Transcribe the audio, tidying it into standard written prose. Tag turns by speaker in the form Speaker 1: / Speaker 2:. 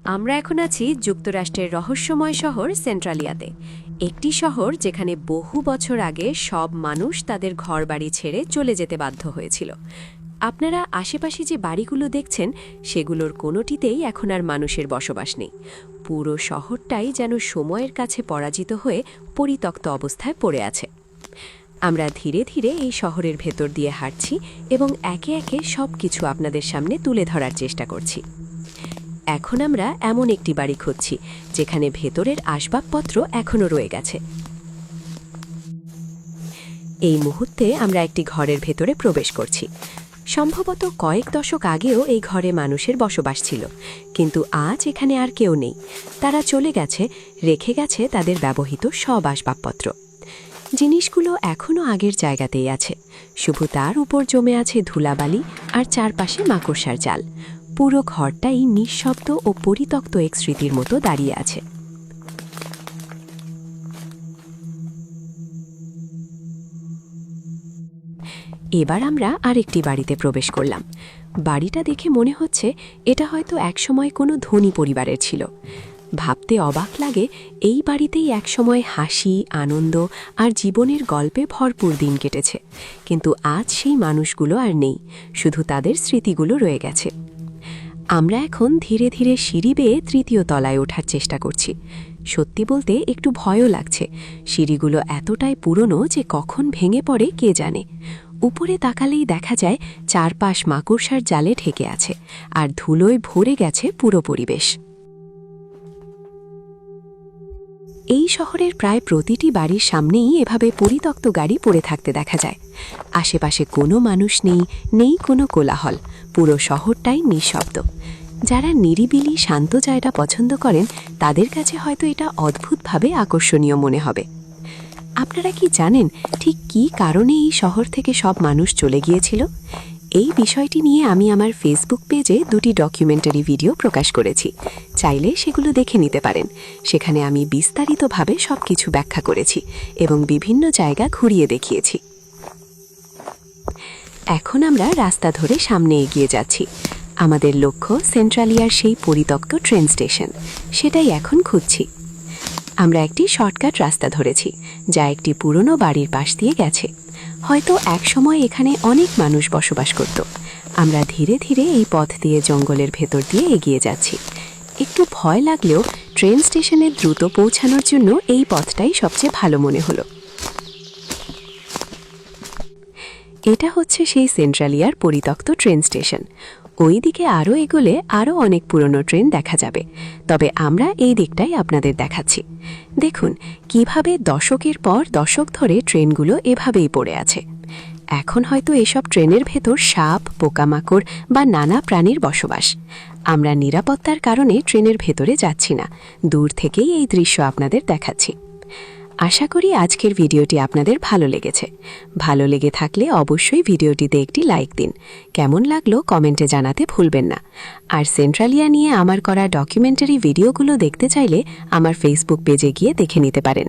Speaker 1: আমরা এখন আছি যুক্তরাষ্ট্রের রহস্যময় শহর সেন্ট্রালিয়াতে, একটি শহর যেখানে বহু বছর আগে সব মানুষ তাদের ঘরবাড়ি ছেড়ে চলে যেতে বাধ্য হয়েছিল। আপনারা আশেপাশে যে বাড়িগুলো দেখছেন সেগুলোর কোনোটিতেই এখন আর মানুষের বসবাস নেই। পুরো শহরটাই যেন সময়ের কাছে পরাজিত হয়ে পরিত্যক্ত অবস্থায় পড়ে আছে। আমরা ধীরে ধীরে এই শহরের ভেতর দিয়ে হাঁটছি এবং একে একে সব কিছু আপনাদের সামনে তুলে ধরার চেষ্টা করছি। এখন আমরা এমন একটি বাড়ি খুঁজছি যেখানে ভেতরের আসবাবপত্র এখনও রয়ে গেছে। এই মুহূর্তে আমরা একটি ঘরের ভেতরে প্রবেশ করছি। সম্ভবত কয়েক দশক আগেও এই ঘরে মানুষের বসবাস ছিল, কিন্তু আজ এখানে আর কেউ নেই। তারা চলে গেছে, রেখে গেছে তাদের ব্যবহৃত সব আসবাবপত্র। জিনিসগুলো এখনও আগের জায়গাতেই আছে, শুধু তার উপর জমে আছে ধুলাবালি আর চারপাশে মাকড়সার জাল। পুরো ঘরটাই নিঃশব্দ ও পরিত্যক্ত এক স্মৃতির মতো দাঁড়িয়ে আছে। এবার আমরা আরেকটি বাড়িতে প্রবেশ করলাম। বাড়িটা দেখে মনে হচ্ছে এটা হয়তো একসময় কোনো ধনী পরিবারের ছিল। ভাবতে অবাক লাগে, এই বাড়িতেই একসময় হাসি, আনন্দ আর জীবনের গল্পে ভরপুর দিন কেটেছে, কিন্তু আজ সেই মানুষগুলো আর নেই, শুধু তাদের স্মৃতিগুলো রয়ে গেছে। আমরা এখন ধীরে ধীরে সিঁড়ি বেয়ে তৃতীয় তলায় ওঠার চেষ্টা করছি। সত্যি বলতে একটু ভয়ও লাগছে। সিঁড়িগুলো এতটাই পুরনো যে কখন ভেঙে পড়ে কে জানে। উপরে তাকালেই দেখা যায় চারপাশ মাকড়সার জালে ঢেকে আছে আর ধুলোয় ভরে গেছে পুরো পরিবেশ। এই শহরের প্রায় প্রতিটি বাড়ির সামনেই এভাবে পরিত্যক্ত গাড়ি পড়ে থাকতে দেখা যায়। আশেপাশে কোনো মানুষ নেই, নেই কোনো কোলাহল, পুরো শহরটাই নিঃশব্দ। যারা নিরিবিলি শান্ত জায়গা পছন্দ করেন তাদের কাছে হয়তো এটা অদ্ভুতভাবে আকর্ষণীয় মনে হবে। আপনারা কি জানেন ঠিক কী কারণে এই শহর থেকে সব মানুষ চলে গিয়েছিল? এই বিষয়টি নিয়ে আমি আমার ফেসবুক পেজে দুটি ডকুমেন্টারি ভিডিও প্রকাশ করেছি, চাইলে সেগুলো দেখে নিতে পারেন। সেখানে আমি বিস্তারিতভাবে সবকিছু ব্যাখ্যা করেছি এবং বিভিন্ন জায়গা ঘুরিয়ে দেখিয়েছি। এখন আমরা রাস্তা ধরে সামনে এগিয়ে যাচ্ছি। আমাদের লক্ষ্য সেন্ট্রালিয়ার সেই পরিত্যক্ত ট্রেন স্টেশন, সেটাই এখন খুঁজছি। আমরা একটি শর্টকাট রাস্তা ধরেছি যা একটি পুরনো বাড়ির পাশ দিয়ে গেছে। হয়তো একসময় এখানে অনেক মানুষ বসবাস করত। আমরা ধীরে ধীরে এই পথ দিয়ে জঙ্গলের ভেতর দিয়ে এগিয়ে যাচ্ছি। একটু ভয় লাগলেও ট্রেন স্টেশনে দ্রুত পৌঁছানোর জন্য এই পথটাই সবচেয়ে ভালো মনে হলো। এটা হচ্ছে সেই সেন্ট্রালিয়ার পরিত্যক্ত ট্রেন স্টেশন। ওই দিকে আরও এগোলে আরও অনেক পুরনো ট্রেন দেখা যাবে, তবে আমরা এই দিকটাই আপনাদের দেখাচ্ছি। দেখুন কিভাবে দশকের পর দশক ধরে ট্রেনগুলো এভাবেই পড়ে আছে। এখন হয়তো এসব ট্রেনের ভেতর সাপ, পোকামাকড় বা নানা প্রাণীর বসবাস। আমরা নিরাপত্তার কারণে ট্রেনের ভেতরে যাচ্ছি না, দূর থেকেই এই দৃশ্য আপনাদের দেখাচ্ছি। আশা করি আজকের ভিডিওটি আপনাদের ভালো লেগেছে। ভালো লেগে থাকলে অবশ্যই ভিডিওটিতে একটি লাইক দিন। কেমন লাগলো কমেন্টে জানাতে ভুলবেন না। আর সেন্ট্রালিয়া নিয়ে আমার করা ডকুমেন্টারি ভিডিওগুলো দেখতে চাইলে আমার ফেসবুক পেজে গিয়ে দেখে নিতে পারেন।